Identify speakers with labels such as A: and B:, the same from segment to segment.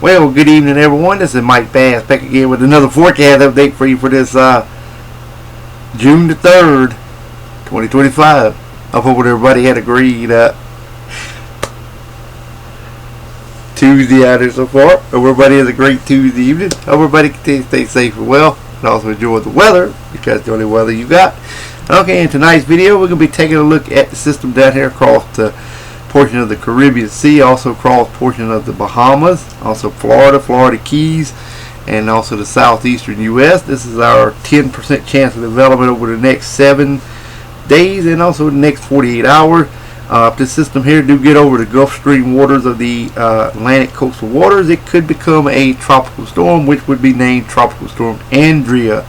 A: Well, good evening, everyone. This is Mike Bass back again with another forecast update for you for this June the 3rd, 2025. I hope everybody had a great Tuesday out there so far. Hope everybody has a great Tuesday evening. Hope everybody continues to stay safe and well, and also enjoy the weather, because it's the only weather you got. Okay, in tonight's video, we're going to be taking a look at the system down here across the portion of the Caribbean Sea, also across portion of the Bahamas, also Florida Keys, and also the southeastern U.S. This is our 10% chance of development over the next 7 days and also the next 48 hours. If this system here do get over the Gulf Stream waters of the Atlantic coastal waters, it could become a tropical storm, which would be named Tropical Storm Andrea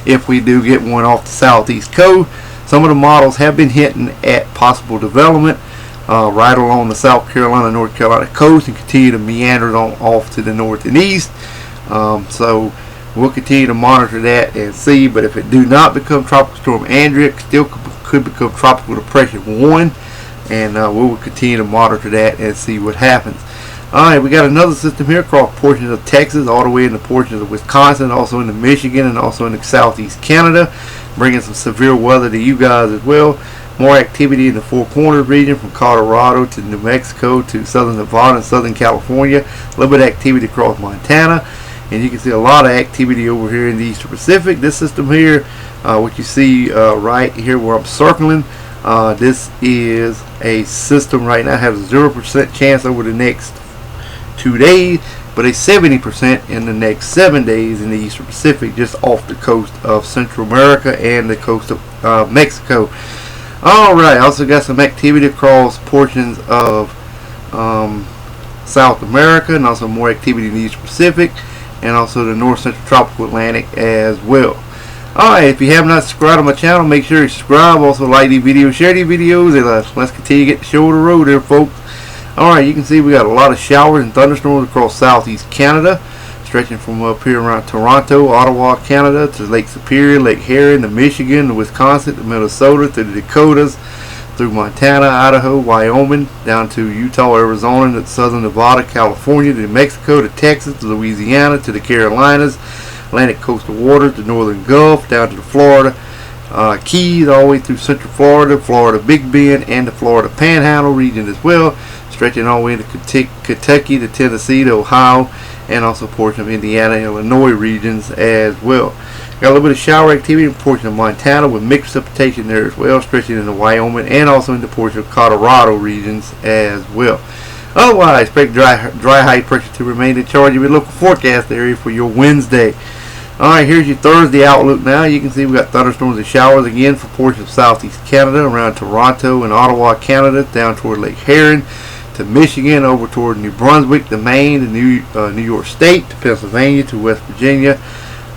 A: if we do get one off the southeast coast. Some of the models have been hinting at possible development right along the South Carolina, North Carolina coast, and continue to meander on off to the north and east. So we'll continue to monitor that and see. But if it do not become Tropical Storm Andrea, it still could become Tropical Depression 1, and we will continue to monitor that and see what happens. Alright, we got another system here across portions of Texas, all the way into portions of Wisconsin, also into Michigan, and also into southeast Canada, bringing some severe weather to you guys as well. More activity in the Four Corners region from Colorado to New Mexico to southern Nevada and southern California. A little bit of activity across Montana. And you can see a lot of activity over here in the Eastern Pacific. This system here, what you see right here where I'm circling, this is a system right now has a 0% chance over the next 2 days, but a 70% in the next 7 days in the Eastern Pacific, just off the coast of Central America and the coast of Mexico. Alright, also got some activity across portions of South America, and also more activity in the Eastern Pacific, and also the North Central Tropical Atlantic as well. Alright, if you have not subscribed to my channel, make sure you subscribe. Also like these videos, share these videos, and let's continue to get the show on the road here, folks. Alright, you can see we got a lot of showers and thunderstorms across southeast Canada, stretching from up here around Toronto, Ottawa, Canada, to Lake Superior, Lake Huron, to Michigan, to Wisconsin, to Minnesota, to the Dakotas, through Montana, Idaho, Wyoming, down to Utah, Arizona, to southern Nevada, California, to New Mexico, to Texas, to Louisiana, to the Carolinas, Atlantic coastal waters, the northern Gulf, down to the Florida Keys, all the way through central Florida, Florida Big Bend, and the Florida Panhandle region as well, stretching all the way into Kentucky, to Tennessee, to Ohio, and also a portion of Indiana, Illinois regions as well. Got a little bit of shower activity in a portion of Montana with mixed precipitation there as well, stretching into Wyoming and also into portion of Colorado regions as well. Otherwise, expect dry high pressure to remain in charge of your local forecast area for your Wednesday. Alright, here's your Thursday outlook now. You can see we got thunderstorms and showers again for portions of southeast Canada, around Toronto and Ottawa, Canada, down toward Lake Huron, to Michigan, over toward New Brunswick, to Maine, to New York State, to Pennsylvania, to West Virginia,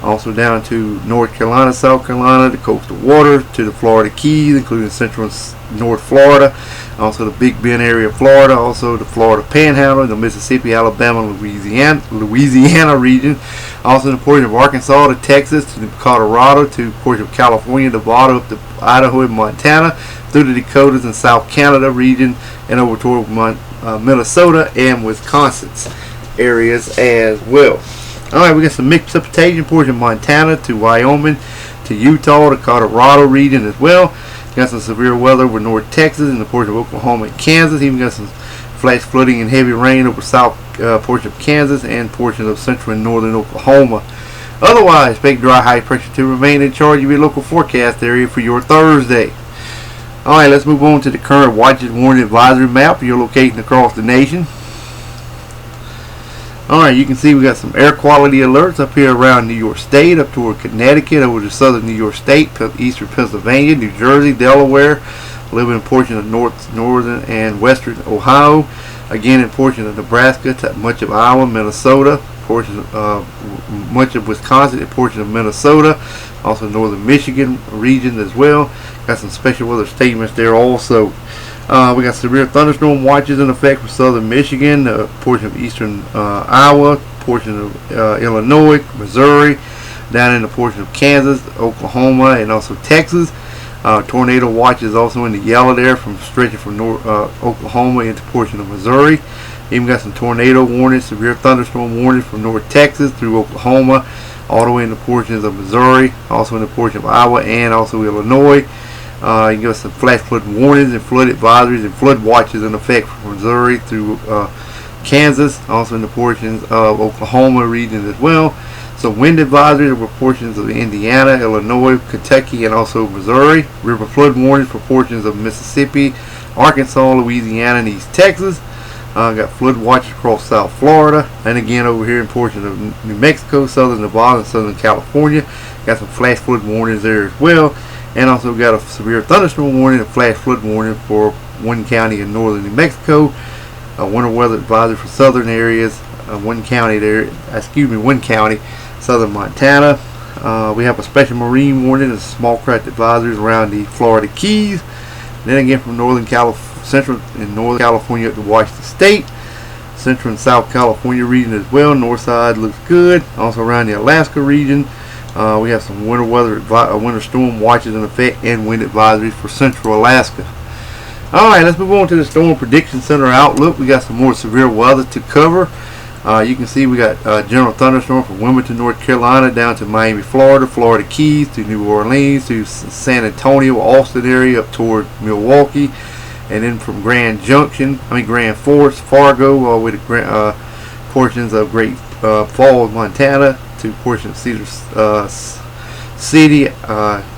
A: also down to North Carolina, South Carolina, the coastal waters, to the Florida Keys, including central and north Florida, also the Big Bend area of Florida, also the Florida Panhandle, the Mississippi, Alabama, Louisiana region, also the portion of Arkansas to Texas, to Colorado, to portion of California, Nevada, up to Idaho and Montana, through the Dakotas and South Canada region, and over toward Minnesota and Wisconsin's areas as well. Alright, we got some mixed precipitation, portion of Montana to Wyoming, to Utah, to Colorado region as well. Got some severe weather over North Texas and the portion of Oklahoma and Kansas. Even got some flash flooding and heavy rain over south portion of Kansas and portions of central and northern Oklahoma. Otherwise, expect dry high pressure to remain in charge of your local forecast area for your Thursday. Alright, let's move on to the current watches, warning, advisory map for your location across the nation. Alright, you can see we got some air quality alerts up here around New York State, up toward Connecticut, over to southern New York State, eastern Pennsylvania, New Jersey, Delaware, a little bit in portion of northern and western Ohio, again in portion of Nebraska, to much of Iowa, Minnesota, portion of much of Wisconsin, and portion of Minnesota, also northern Michigan region as well. Got some special weather statements there also. We got severe thunderstorm watches in effect for southern Michigan, portion of eastern Iowa, portion of Illinois, Missouri, down in the portion of Kansas, Oklahoma, and also Texas. Tornado watches also in the yellow there, from stretching from Oklahoma into portion of Missouri. Even got some tornado warnings, severe thunderstorm warnings from North Texas through Oklahoma, all the way into portions of Missouri, also in the portion of Iowa, and also Illinois. You got some flash flood warnings and flood advisories and flood watches in effect from Missouri through Kansas, also in the portions of Oklahoma region as well. So wind advisories over portions of Indiana, Illinois, Kentucky, and also Missouri. River flood warnings for portions of Mississippi, Arkansas, Louisiana, and East Texas. Got flood watches across South Florida, and again over here in portions of New Mexico, Southern Nevada, and Southern California. Got some flash flood warnings there as well, and also got a severe thunderstorm warning and flash flood warning for one county in northern New Mexico. Winter weather advisory for southern areas. One county, southern Montana. We have a special marine warning and small craft advisories around the Florida Keys. Then again from Central and Northern California up to Washington State, Central and South California region as well. North side looks good. Also around the Alaska region, we have some winter weather, winter storm watches in effect and wind advisories for Central Alaska. All right, let's move on to the Storm Prediction Center outlook. We got some more severe weather to cover. You can see we got general thunderstorm from Wilmington, North Carolina, down to Miami, Florida, Florida Keys, to New Orleans, to San Antonio, Austin area, up toward Milwaukee, and then from Grand Forks, Fargo, all the way to portions of Great Falls, Montana, to portions of Cedar City,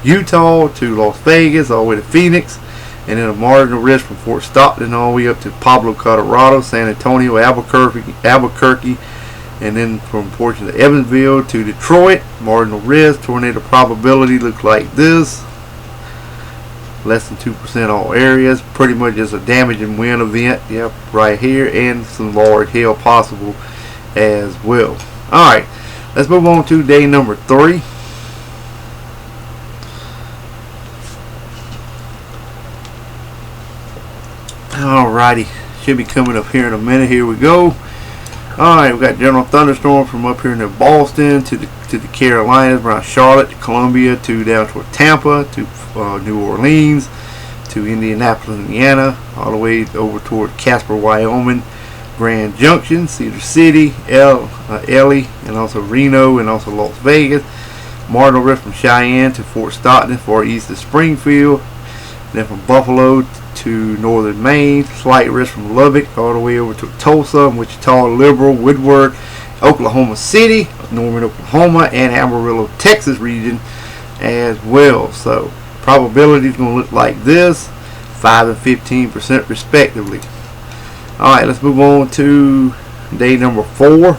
A: Utah, to Las Vegas, all the way to Phoenix, and then a marginal risk from Fort Stockton all the way up to Pablo, Colorado, San Antonio, Albuquerque, and then from portions of Evansville to Detroit. Marginal risk, tornado probability looks like this. Less than 2% all areas. Pretty much just a damaging wind event, yep, right here, and some large hail possible as well. Alright, let's move on to day number 3. Alrighty, should be coming up here in a minute. Here we go. Alright, we got general thunderstorm from up here near Boston to the Carolinas, around Charlotte, to Columbia, to down toward Tampa, to New Orleans, to Indianapolis, Indiana, all the way over toward Casper, Wyoming, Grand Junction, Cedar City, Ely, and also Reno, and also Las Vegas. Marginal risk from Cheyenne to Fort Stockton, far east of Springfield. Then from Buffalo to northern Maine, slight risk from Lubbock all the way over to Tulsa, Wichita, Liberal, Woodward, Oklahoma City, Norman, Oklahoma, and Amarillo, Texas region as well. So probability is going to look like this, 5 and 15% respectively. Alright, let's move on to day number 4.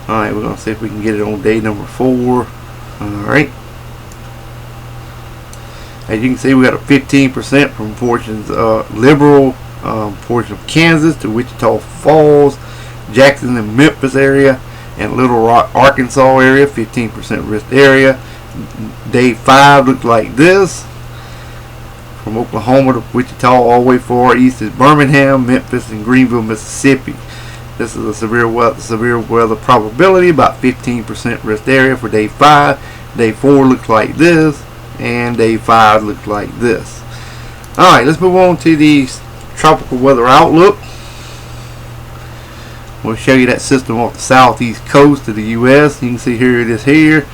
A: Alright, we're going to see if we can get it on day number 4. Alright. As you can see, we got a 15% from portions liberal, portion of Kansas to Wichita Falls, Jackson and Memphis area, and Little Rock, Arkansas area, 15% risk area. Day 5 looks like this. From Oklahoma to Wichita, all the way far east is Birmingham, Memphis, and Greenville, Mississippi. This is a severe weather probability, about 15% risk area for day 5. Day 4 looks like this, and day 5 looks like this. Alright, let's move on to the tropical weather outlook. We'll show you that system off the southeast coast of the U.S. You can see here it is here.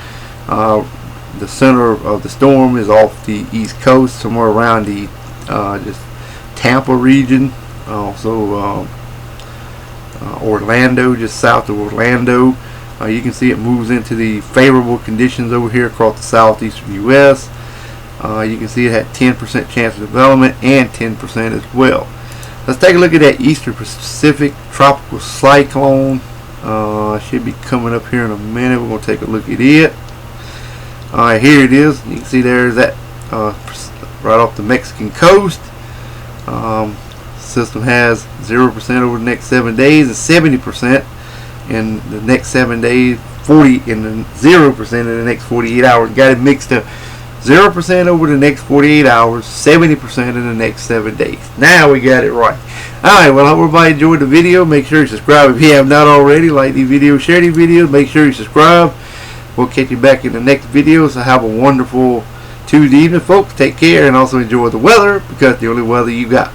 A: The center of the storm is off the east coast, somewhere around the just Tampa region. Also Orlando, just south of Orlando. You can see it moves into the favorable conditions over here across the southeastern U.S. You can see it had 10% chance of development and 10% as well. Let's take a look at that Eastern Pacific tropical cyclone. Should be coming up here in a minute. We're going to take a look at it. Alright, here it is. You can see there's that right off the Mexican coast. System has 0% over the next 7 days and 70% in the next 7 days, 40 in the 0% in the next 48 hours. Got it mixed up. 0% over the next 48 hours, 70% in the next 7 days. Now we got it right. Alright, well, I hope everybody enjoyed the video. Make sure you subscribe if you have not already. Like these videos, share these videos. Make sure you subscribe. We'll catch you back in the next video. So have a wonderful Tuesday evening, folks. Take care and also enjoy the weather, because the only weather you got.